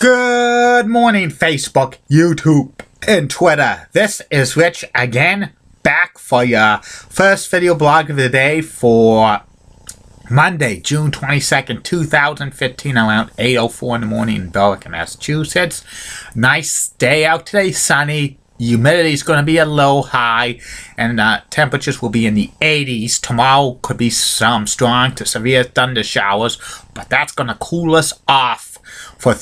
Good morning, Facebook, YouTube, and Twitter. This is Rich again, back for your first video blog of the day for Monday, June 22nd, 2015, around 8:04 in the morning in Billerica, Massachusetts. Nice day out today, sunny. Humidity is going to be a little high, and temperatures will be in the 80s. Tomorrow could be some strong to severe thunder showers, but that's going to cool us off for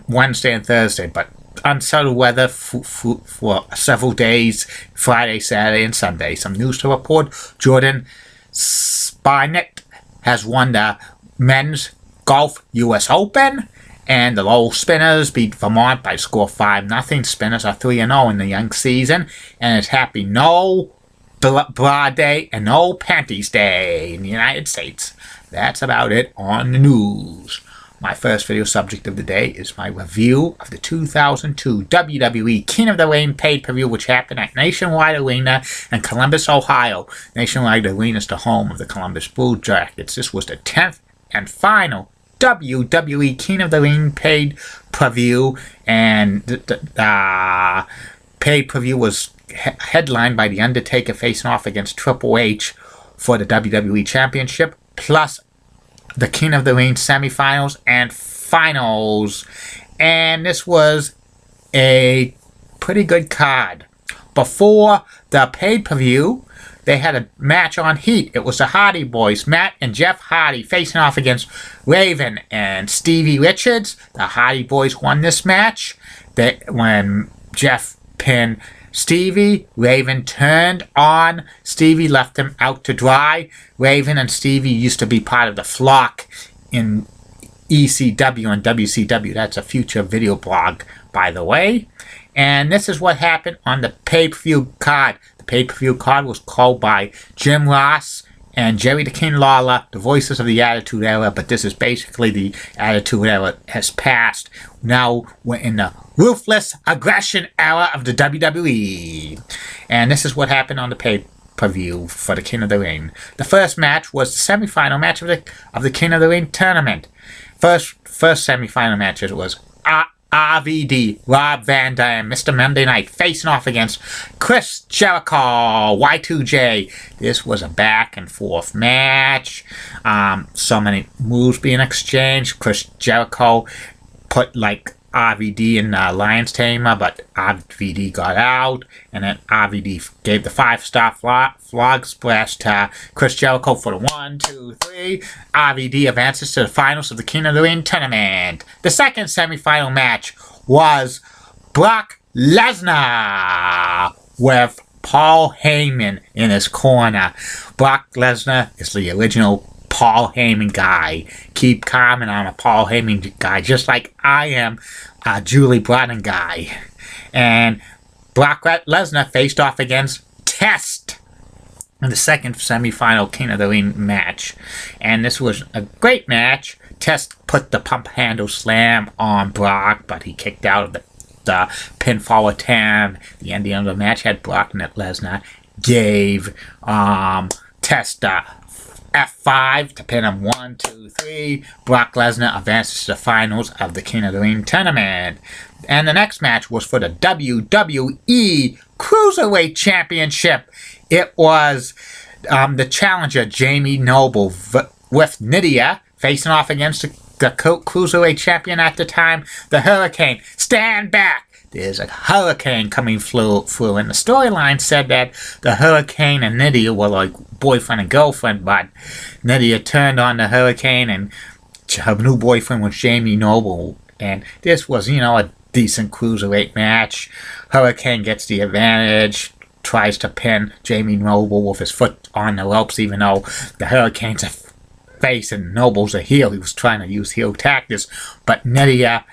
Wednesday and Thursday. But unsettled weather for several days, Friday, Saturday, and Sunday. Some news to report. Jordan Spieth has won the men's golf U.S. Open. And the Lowell Spinners beat Vermont by score 5-0. Spinners are 3-0 in the young season. And it's happy no bra day and no panties day in the United States. That's about it on the news. My first video subject of the day is my review of the 2002 WWE King of the Ring pay-per-view, which happened at Nationwide Arena in Columbus, Ohio. Nationwide Arena is the home of the Columbus Blue Jackets. This was the 10th and final WWE King of the Ring pay-per-view, and the pay-per-view was headlined by The Undertaker facing off against Triple H for the WWE Championship, plus the King of the Ring semifinals and finals. And this was a pretty good card. Before the pay-per-view, they had a match on Heat. It was the Hardy Boys, Matt and Jeff Hardy, facing off against Raven and Stevie Richards. The Hardy Boys won this match. When Jeff pinned Stevie, Raven turned on Stevie, left him out to dry. Raven and Stevie used to be part of the Flock in ECW and WCW. That's a future video blog, by the way. And this is what happened on the pay-per-view card. The pay-per-view card was called by Jim Ross and Jerry the King Lawler, the voices of the Attitude Era, but this is basically the Attitude Era has passed. Now we're in the Ruthless Aggression Era of the WWE. And this is what happened on the pay-per-view for the King of the Ring. The first match was the semifinal match of the King of the Ring tournament. First semifinal matches was RVD, Rob Van Dam, Mr. Monday Night, facing off against Chris Jericho, Y2J. This was a back and forth match. So many moves being exchanged. Chris Jericho put RVD in the Lion's Tamer, but RVD got out, and then RVD gave the 5-star flog splash to Chris Jericho for the 1, 2, 3. RVD advances to the finals of the King of the Ring tournament. The second semifinal match was Brock Lesnar with Paul Heyman in his corner. Brock Lesnar is the original Paul Heyman guy. Keep calm, and I'm a Paul Heyman guy, just like I am a Julie Broughton guy. And Brock Lesnar faced off against Test in the second semifinal King of the Ring match. And this was a great match. Test put the pump handle slam on Brock, but he kicked out of the pinfall attempt. The ending of the match had Brock Lesnar gave Test F5 to pin him 1, 2, 3. Brock Lesnar advances to the finals of the King of the Ring tournament. And the next match was for the WWE Cruiserweight Championship. It was the challenger Jamie Noble with Nydia facing off against the Cruiserweight champion at the time, the Hurricane. Stand back! There's a hurricane coming through, and the storyline said that the Hurricane and Nydia were like boyfriend and girlfriend, but Nydia turned on the Hurricane, and her new boyfriend was Jamie Noble, and this was, a decent Cruiserweight match. Hurricane gets the advantage, tries to pin Jamie Noble with his foot on the ropes, even though the Hurricane's a face and Noble's a heel. He was trying to use heel tactics, but Nydia,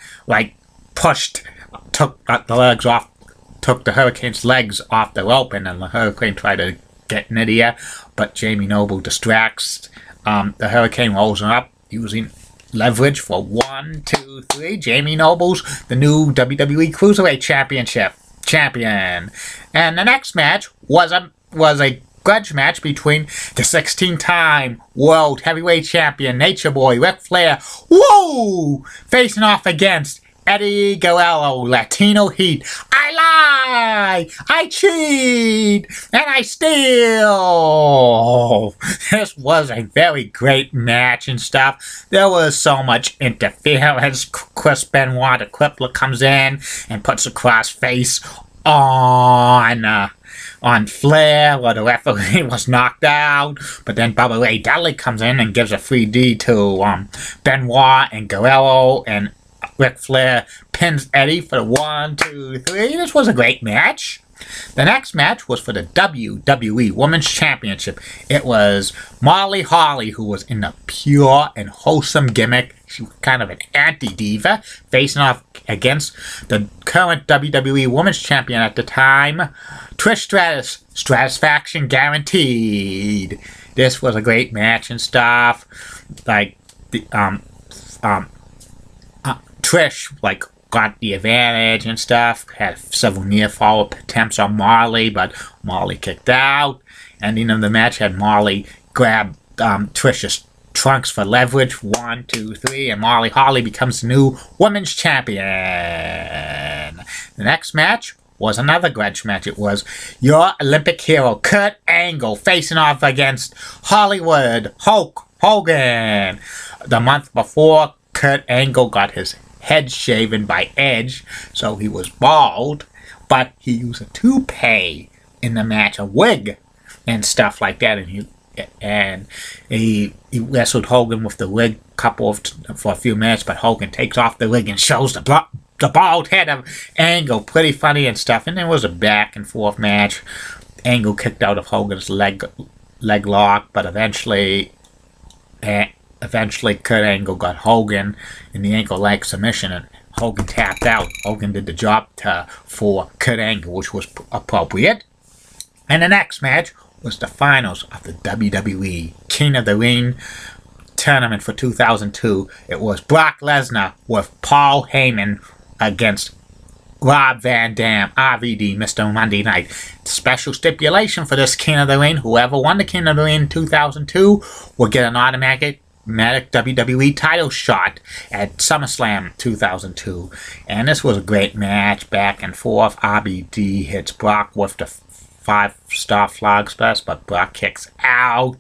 took the legs off, took the Hurricane's legs off the rope, and then the Hurricane tried to get Nydia, but Jamie Noble distracts. The Hurricane rolls him up using leverage for 1, 2, 3. Jamie Noble's the new WWE Cruiserweight champion. And the next match was a grudge match between the 16-time World Heavyweight Champion Nature Boy Ric Flair, facing off against Eddie Guerrero, Latino Heat. I lie, I cheat, and I steal. This was a very great match and stuff. There was so much interference. Chris Benoit, the Crippler, comes in and puts a cross face on Flair, where the referee was knocked out, but then Bubba Ray Dudley comes in and gives a 3D to Benoit and Guerrero, and Ric Flair pins Eddie for the 1, 2, 3. This was a great match. The next match was for the WWE Women's Championship. It was Molly Holly, who was in the pure and wholesome gimmick. She was kind of an anti-diva, facing off against the current WWE Women's Champion at the time, Trish Stratus. Stratisfaction guaranteed. This was a great match and stuff. Like, the, Trish, like, got the advantage and stuff, had several near-fall attempts on Marley, but Marley kicked out. Ending of the match had Marley grab Trish's trunks for leverage, 1, 2, 3, and Molly Holly becomes the new Women's Champion. The next match was another grudge match. It was your Olympic hero, Kurt Angle, facing off against Hollywood Hulk Hogan. The month before, Kurt Angle got his head shaven by Edge, so he was bald, but he used a toupee in the match, a wig and stuff like that, and he wrestled Hogan with the wig for a few minutes, but Hogan takes off the wig and shows the bald head of Angle. Pretty funny and stuff, and there was a back and forth match. Angle kicked out of Hogan's leg lock, but eventually Kurt Angle got Hogan in the ankle leg submission, and Hogan tapped out. Hogan did the job for Kurt Angle, which was appropriate. And the next match was the finals of the WWE King of the Ring tournament for 2002. It was Brock Lesnar with Paul Heyman against Rob Van Dam, RVD, Mr. Monday Night. Special stipulation for this King of the Ring: whoever won the King of the Ring in 2002 will get an automatic WWE title shot at SummerSlam 2002. And this was a great match, back and forth. RVD hits Brock with the 5-star flag splash, but Brock kicks out.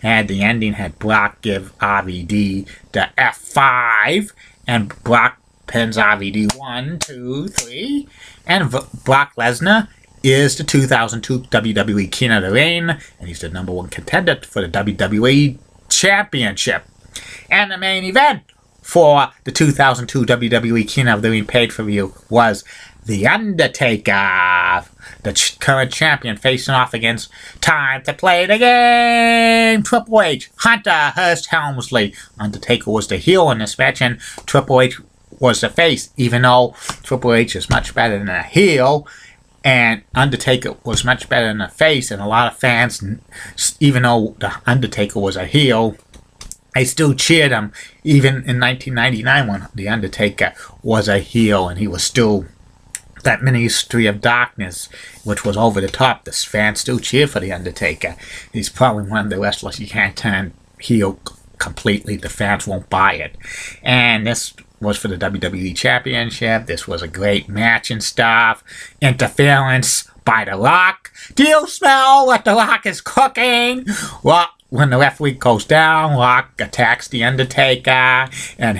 And the ending had Brock give RVD the F5, and Brock pins RVD 1, 2, 3. And Brock Lesnar is the 2002 WWE King of the Ring, and he's the #1 contender for the WWE Championship. And the main event for the 2002 WWE King of the Ring pay-per-view was The Undertaker, the current champion, facing off against Time to Play the Game, Triple H, Hunter Hearst Helmsley. Undertaker was the heel in this match, and Triple H was the face, even though Triple H is much better than a heel, and Undertaker was much better than a face, and a lot of fans, even though the Undertaker was a heel, I still cheered him, even in 1999 when The Undertaker was a heel, and he was still that Ministry of Darkness, which was over the top. The fans still cheer for The Undertaker. He's probably one of the wrestlers you can't turn heel completely. The fans won't buy it. And this was for the WWE Championship. This was a great match and stuff. Interference by The Rock. Do you smell what The Rock is cooking? Well, when the referee goes down, Rock attacks The Undertaker, and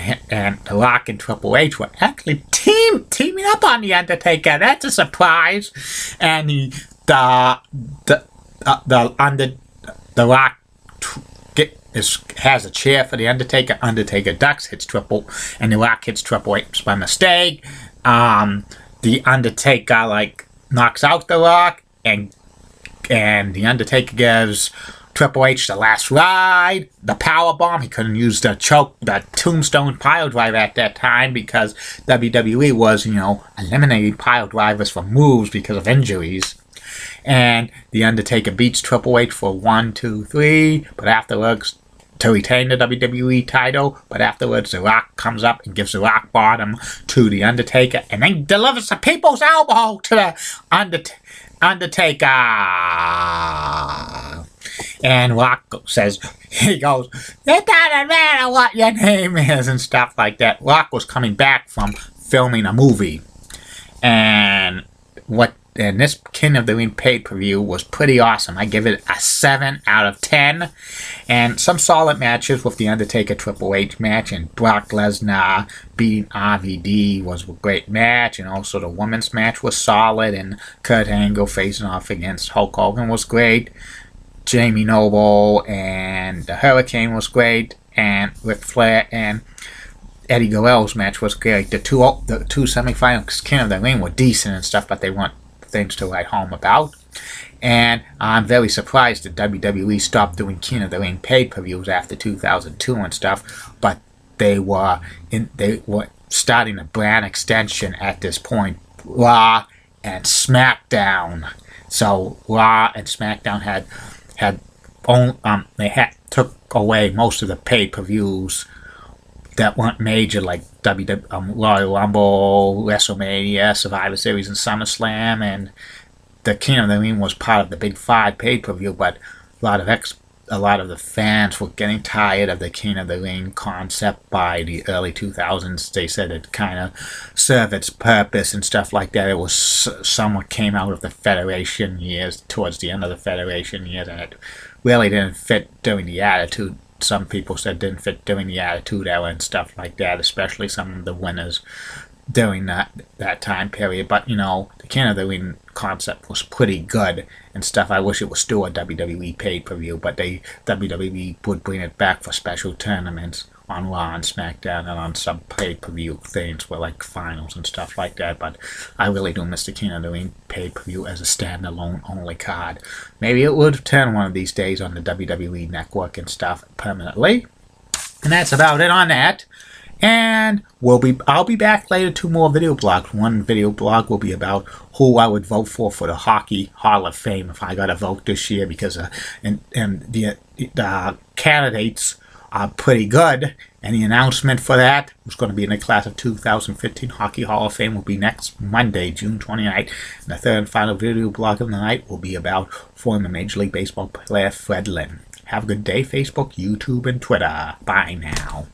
The Rock and Triple H were actually teaming up on The Undertaker. That's a surprise. And The Rock has a chair for The Undertaker. Undertaker ducks, and The Rock hits Triple H by mistake. The Undertaker knocks out The Rock, and The Undertaker gives Triple H the last ride, the power bomb. He couldn't use the tombstone pile driver at that time because WWE was, eliminating pile drivers from moves because of injuries. And The Undertaker beats Triple H for 1, 2, 3, but afterwards, to retain the WWE title, but afterwards The Rock comes up and gives the rock bottom to The Undertaker, and then delivers the people's elbow to the Undertaker. And Rock says, he goes, "It doesn't matter what your name is," and stuff like that. Rock was coming back from filming a movie. And this King of the Ring pay-per-view was pretty awesome. I give it a 7 out of 10. And some solid matches with The Undertaker Triple H match, and Brock Lesnar beating RVD was a great match. And also the women's match was solid, and Kurt Angle facing off against Hulk Hogan was great. Jamie Noble and the Hurricane was great, and Ric Flair and Eddie Guerrero's match was great. The two semifinals King of the Ring were decent and stuff, but they weren't things to write home about. And I'm very surprised that WWE stopped doing King of the Ring pay-per-views after 2002 and stuff, but they were starting a brand extension at this point, Raw and SmackDown. So Raw and SmackDown took away most of the pay-per-views that weren't major, like Royal Rumble, WrestleMania, Survivor Series, and SummerSlam. And the King of the Ring was part of the Big Five pay-per-view, but a lot of the fans were getting tired of the King of the Ring concept by the early 2000s. They said it kind of served its purpose and stuff like that. It was somewhat came out of the Federation years, towards the end of the Federation years, and it really didn't fit during the Attitude. Some people said didn't fit during the Attitude Era and stuff like that, especially some of the winners during that time period. But, you know, the King of the Ring concept was pretty good and stuff. I wish it was still a WWE pay-per-view, but WWE would bring it back for special tournaments on Raw and SmackDown and on some pay-per-view things were like finals and stuff like that. But I really do miss the King of the Ring pay-per-view as a standalone only card. Maybe it would turn one of these days on the WWE network and stuff permanently. And that's about it on that. And I'll be back later, 2 more video blogs. One video blog will be about who I would vote for the Hockey Hall of Fame if I got a vote this year, because the candidates are pretty good, and the announcement for that was going to be in the class of 2015 Hockey Hall of Fame will be next Monday, June 29th. And the third and final video blog of the night will be about former Major League Baseball player Fred Lynn. Have a good day, Facebook, YouTube, and Twitter. Bye now.